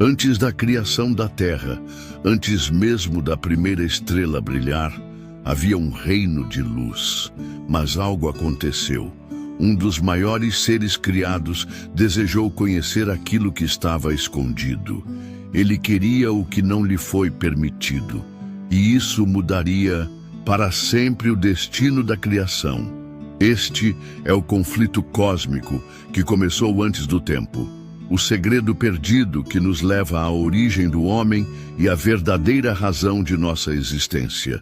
Antes da criação da terra, antes mesmo da primeira estrela brilhar, havia um reino de luz. Mas algo aconteceu. Um dos maiores seres criados desejou conhecer aquilo que estava escondido. Ele queria o que não lhe foi permitido. E isso mudaria para sempre o destino da criação. Este é o conflito cósmico que começou antes do tempo. O segredo perdido que nos leva à origem do homem e à verdadeira razão de nossa existência.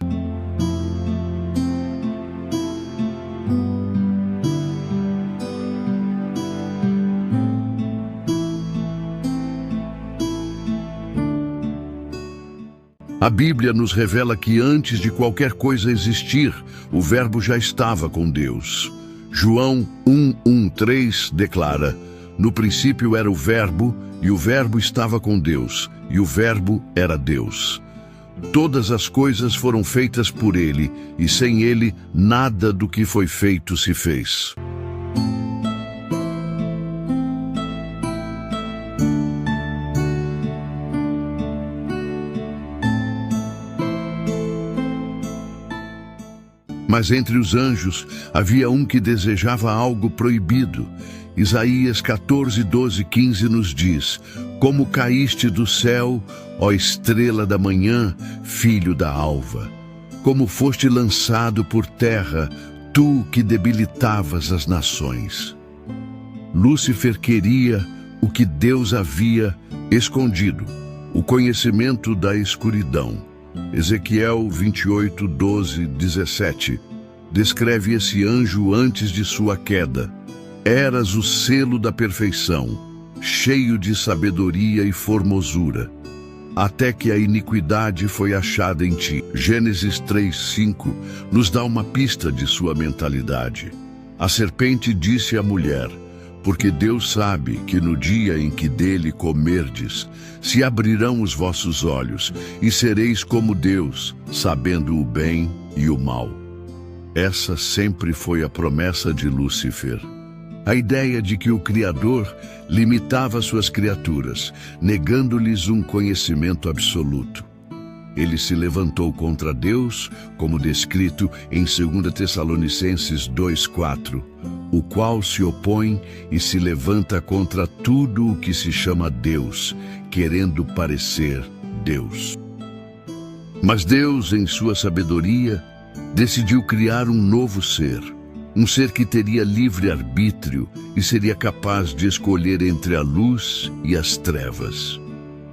A Bíblia nos revela que antes de qualquer coisa existir, o Verbo já estava com Deus. João 1:3 declara: no princípio era o Verbo, e o Verbo estava com Deus, e o Verbo era Deus. Todas as coisas foram feitas por ele, e sem ele nada do que foi feito se fez. Mas entre os anjos havia um que desejava algo proibido. Isaías 14:12-15 nos diz: como caíste do céu, ó estrela da manhã, filho da alva. Como foste lançado por terra, tu que debilitavas as nações. Lúcifer queria o que Deus havia escondido, o conhecimento da escuridão. Ezequiel 28:12-17 descreve esse anjo antes de sua queda. Eras o selo da perfeição, cheio de sabedoria e formosura, até que a iniquidade foi achada em ti. Gênesis 3:5 nos dá uma pista de sua mentalidade. A serpente disse à mulher: porque Deus sabe que no dia em que dele comerdes, se abrirão os vossos olhos, e sereis como Deus, sabendo o bem e o mal. Essa sempre foi a promessa de Lúcifer. A ideia de que o Criador limitava suas criaturas, negando-lhes um conhecimento absoluto. Ele se levantou contra Deus, como descrito em 2 Tessalonicenses 2:4, o qual se opõe e se levanta contra tudo o que se chama Deus, querendo parecer Deus. Mas Deus, em sua sabedoria, decidiu criar um novo ser. Um ser que teria livre-arbítrio e seria capaz de escolher entre a luz e as trevas.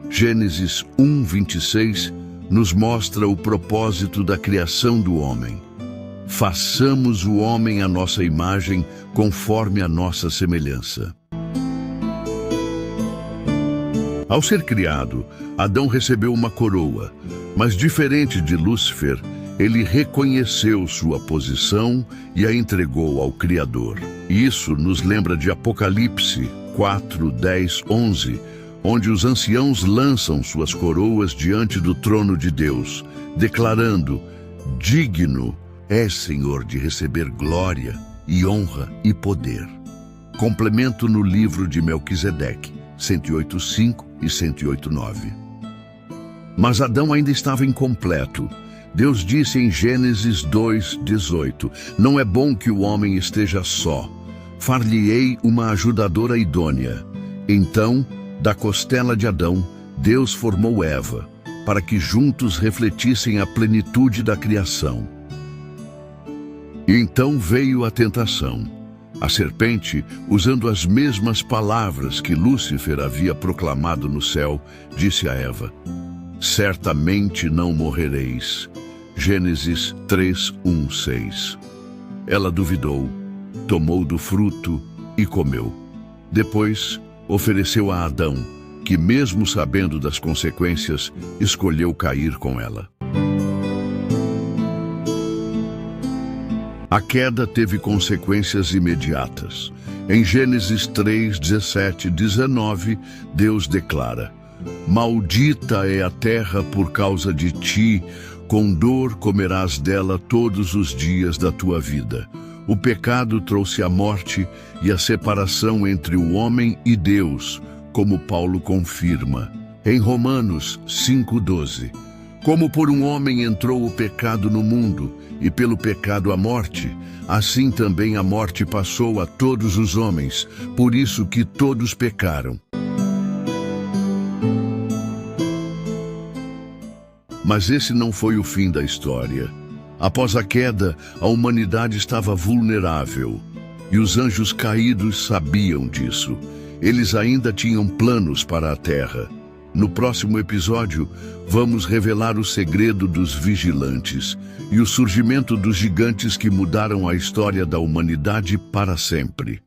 Gênesis 1:26 nos mostra o propósito da criação do homem. Façamos o homem à nossa imagem, conforme a nossa semelhança. Ao ser criado, Adão recebeu uma coroa, mas diferente de Lúcifer, ele reconheceu sua posição e a entregou ao Criador. Isso nos lembra de Apocalipse 4:10-11, onde os anciãos lançam suas coroas diante do trono de Deus, declarando: digno és, Senhor, de receber glória e honra e poder. Complemento no livro de Melquisedeque, 108:5 e 108:9. Mas Adão ainda estava incompleto. Deus disse em Gênesis 2:18: não é bom que o homem esteja só. Far-lhe-ei uma ajudadora idônea. Então, da costela de Adão, Deus formou Eva, para que juntos refletissem a plenitude da criação. E então veio a tentação. A serpente, usando as mesmas palavras que Lúcifer havia proclamado no céu, disse a Eva: certamente não morrereis. Gênesis 3:1-6. Ela duvidou, tomou do fruto e comeu. Depois, ofereceu a Adão, que mesmo sabendo das consequências, escolheu cair com ela. A queda teve consequências imediatas. Em Gênesis 3:17-19, Deus declara: maldita é a terra por causa de ti, com dor comerás dela todos os dias da tua vida. O pecado trouxe a morte e a separação entre o homem e Deus, como Paulo confirma. Em Romanos 5:12, como por um homem entrou o pecado no mundo, e pelo pecado a morte, assim também a morte passou a todos os homens, por isso que todos pecaram. Mas esse não foi o fim da história. Após a queda, a humanidade estava vulnerável, e os anjos caídos sabiam disso. Eles ainda tinham planos para a Terra. No próximo episódio, vamos revelar o segredo dos vigilantes e o surgimento dos gigantes que mudaram a história da humanidade para sempre.